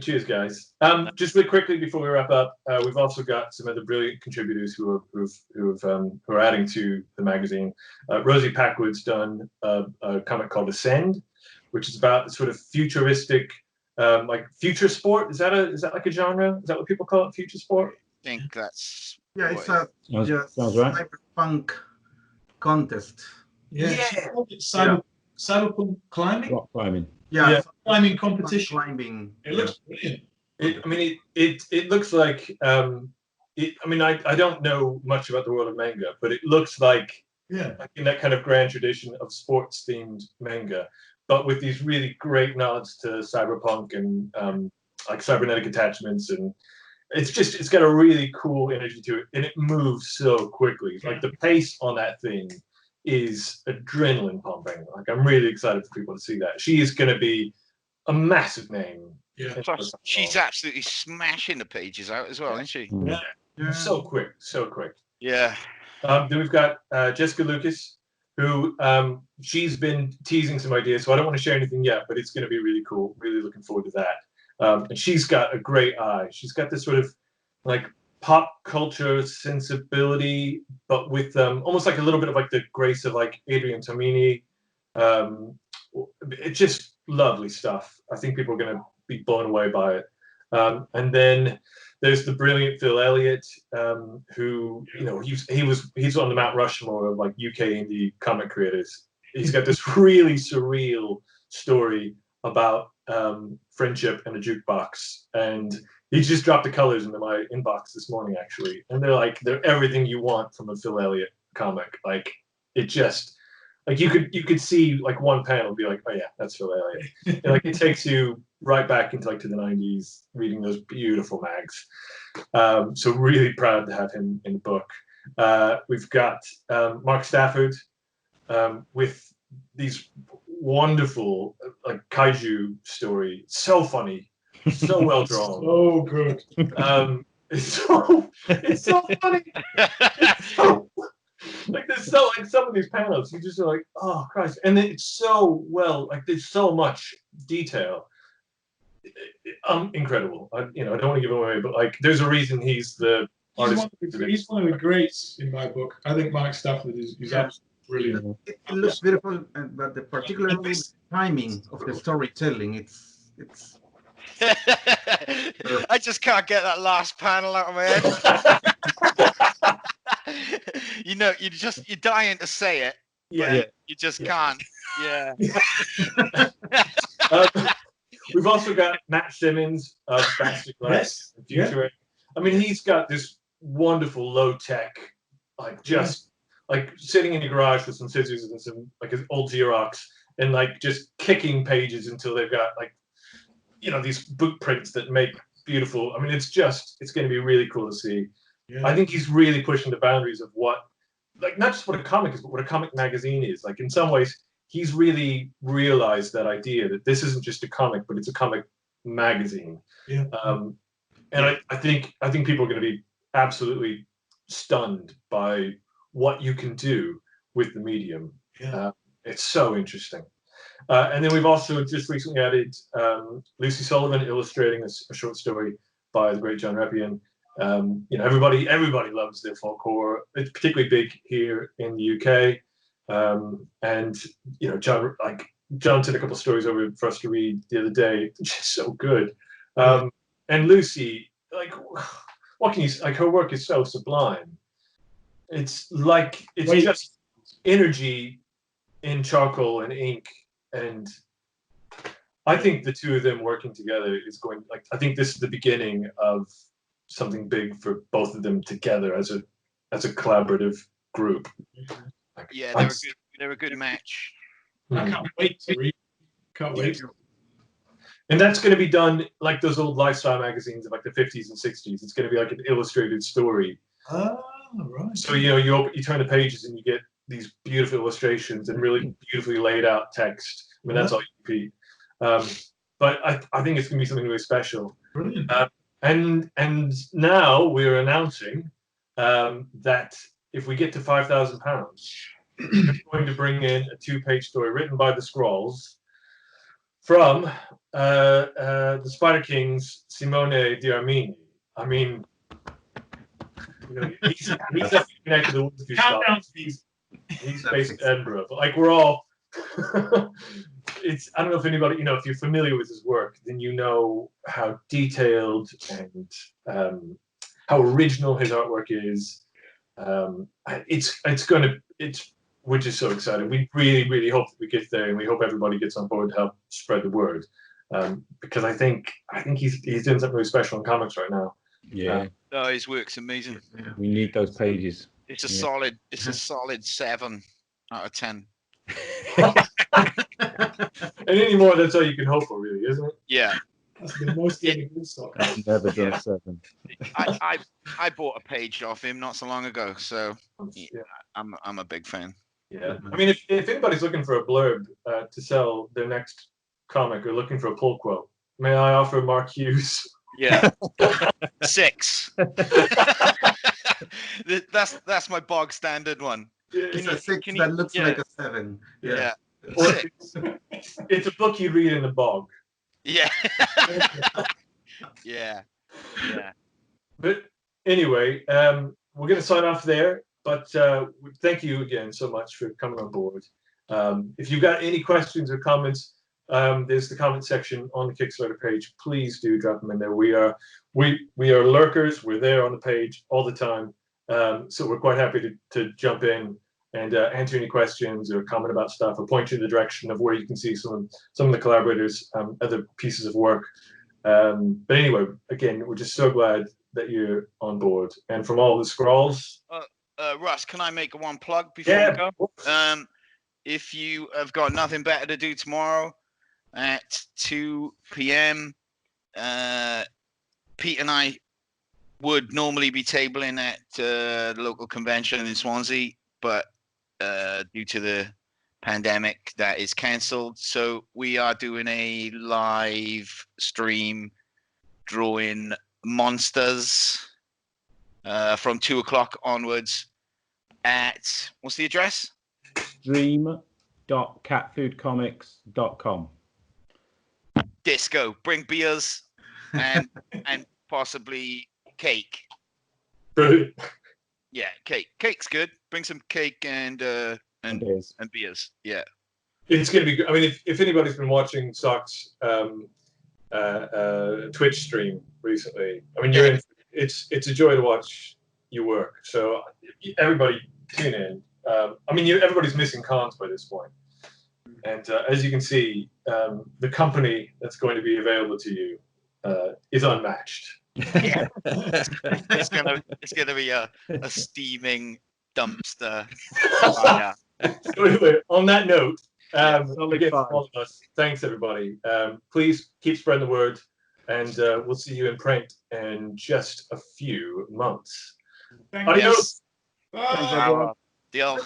Cheers, guys. Just really quickly before we wrap up, we've also got some other brilliant contributors who are adding to the magazine. Rosie Packwood's done a comic called Ascend, which is about the sort of futuristic, like future sport. Is that like a genre? Is that what people call it? Future sport? I think that's it's sounds right. cyberpunk contest. Cyberpunk climbing. Rock climbing. Climbing competition. Climbing. It looks brilliant. It looks like I don't know much about the world of manga, but it looks like in that kind of grand tradition of sports themed manga, but with these really great nods to cyberpunk and like cybernetic attachments, and it's got a really cool energy to it, and it moves so quickly. Like the pace on that thing is adrenaline pumping. Like I'm really excited for people to see that. She is going to be a massive name. Plus, she's absolutely smashing the pages out as well, isn't she? So quick. Yeah. Then we've got Jessica Lucas, who she's been teasing some ideas, so I don't want to share anything yet, but it's going to be really cool. Really looking forward to that. And she's got a great eye. She's got this sort of like pop culture sensibility, but with almost like a little bit of like the grace of like Adrian Tomini. It's just lovely stuff. I think people are going to be blown away by it. And then there's the brilliant Phil Elliott, who he's on the Mount Rushmore of like UK indie comic creators. He's got this really surreal story about friendship and a jukebox, and he just dropped the colors into my inbox this morning, actually, and they're everything you want from a Phil Elliott comic. Like it just like you could see like one panel and be like, oh yeah, that's Phil Elliott. And, like it takes you right back into like to the 90s, reading those beautiful mags. So really proud to have him in the book. We've got Mark Stafford with these wonderful like kaiju story. So funny, so well drawn. So good. It's so funny. It's so, like there's so like some of these panels you just are like, oh Christ, and then it's so well, like there's so much detail. Incredible. I don't want to give away, but like there's a reason he's the artist. He's one of the greats in my book. I think Mark Stafford is absolutely brilliant. It looks beautiful, but the particular timing of the storytelling, it's I just can't get that last panel out of my head. You're dying to say it. Yeah. You just can't. Yeah. We've also got Matt Simmons of Bastard Glass Future. I mean, he's got this wonderful low tech, like just like sitting in your garage with some scissors and some like his old Xerox and like just kicking pages until they've got like, these boot prints that make beautiful. I mean, it's going to be really cool to see. Yeah. I think he's really pushing the boundaries of what, like, not just what a comic is, but what a comic magazine is. Like, in some ways, he's really realized that idea that this isn't just a comic, but it's a comic magazine. Yeah. And I think people are going to be absolutely stunned by what you can do with the medium. Yeah. It's so interesting. And then we've also just recently added Lucy Sullivan illustrating a short story by the great John Reppion. Everybody loves their folk horror. It's particularly big here in the UK. And John did a couple of stories over for us to read the other day. It's just so good. And Lucy, like, what can you say? Like, her work is so sublime. It's just energy in charcoal and ink. And I think the two of them working together is I think this is the beginning of something big for both of them together as a collaborative group. They're a good match. I can't wait to read. Can't wait. And that's going to be done like those old lifestyle magazines of like the 50s and 60s. It's going to be like an illustrated story. Oh, right. So you turn the pages and you get these beautiful illustrations and really beautifully laid out text. I mean, that's all you repeat. But I think it's going to be something really special. Brilliant. And now we're announcing that if we get to £5,000, we're going to bring in a 2-page story written by the SKRAWLLZ from the Spider King's Simone D'armini. I mean, you know, he's definitely connected to the woods. Countdown, He's based in Edinburgh, but like we're all. It's I don't know if anybody, you know, if you're familiar with his work, then you know how detailed and how original his artwork is. We're just so excited. We really hope that we get there, and we hope everybody gets on board to help spread the word. Because I think he's doing something really special in comics right now. Yeah. Oh, his work's amazing. We need those pages. It's a solid 7 out of 10. And anymore, that's all you can hope for, really, isn't it? Yeah. That's the most good stock. I've never done a 7. I bought a page off him not so long ago, so Yeah. I'm a big fan. Yeah. I mean, if anybody's looking for a blurb to sell their next comic or looking for a pull quote, may I offer Mark Hughes? Yeah. 6. That's my bog standard one. It's a 6 that looks like a 7. Yeah. Or it's a book you read in the bog. Yeah. Yeah. But anyway, we're going to sign off there. But thank you again so much for coming on board. If you've got any questions or comments, there's the comment section on the Kickstarter page. Please do drop them in there. We are lurkers. We're there on the page all the time. So we're quite happy to jump in and answer any questions or comment about stuff or point you in the direction of where you can see some of the collaborators' other pieces of work. But anyway, again, we're just so glad that you're on board. And from all the SKRAWLLZ. Russ, can I make one plug before we go? If you have got nothing better to do tomorrow at 2 p.m., Pete and I would normally be tabling at the local convention in Swansea, but due to the pandemic, that is cancelled. So we are doing a live stream drawing monsters from 2 o'clock onwards at, what's the address? Stream.catfoodcomics.com. Disco. Bring beers and possibly cake. Brilliant. Yeah, cake. Cake's good. Bring some cake and beers. Yeah. It's going to be good. I mean, if anybody's been watching Sock's Twitch stream recently, I mean, it's a joy to watch you work. So everybody tune in. I mean, everybody's missing cons by this point. And as you can see, the company that's going to be available to you is unmatched. Yeah. it's gonna be a steaming dumpster. Yeah. So anyway, on that note, again, from all of us, thanks everybody. Please keep spreading the word, and we'll see you in print in just a few months. Thank Adios. you. Bye. Deal.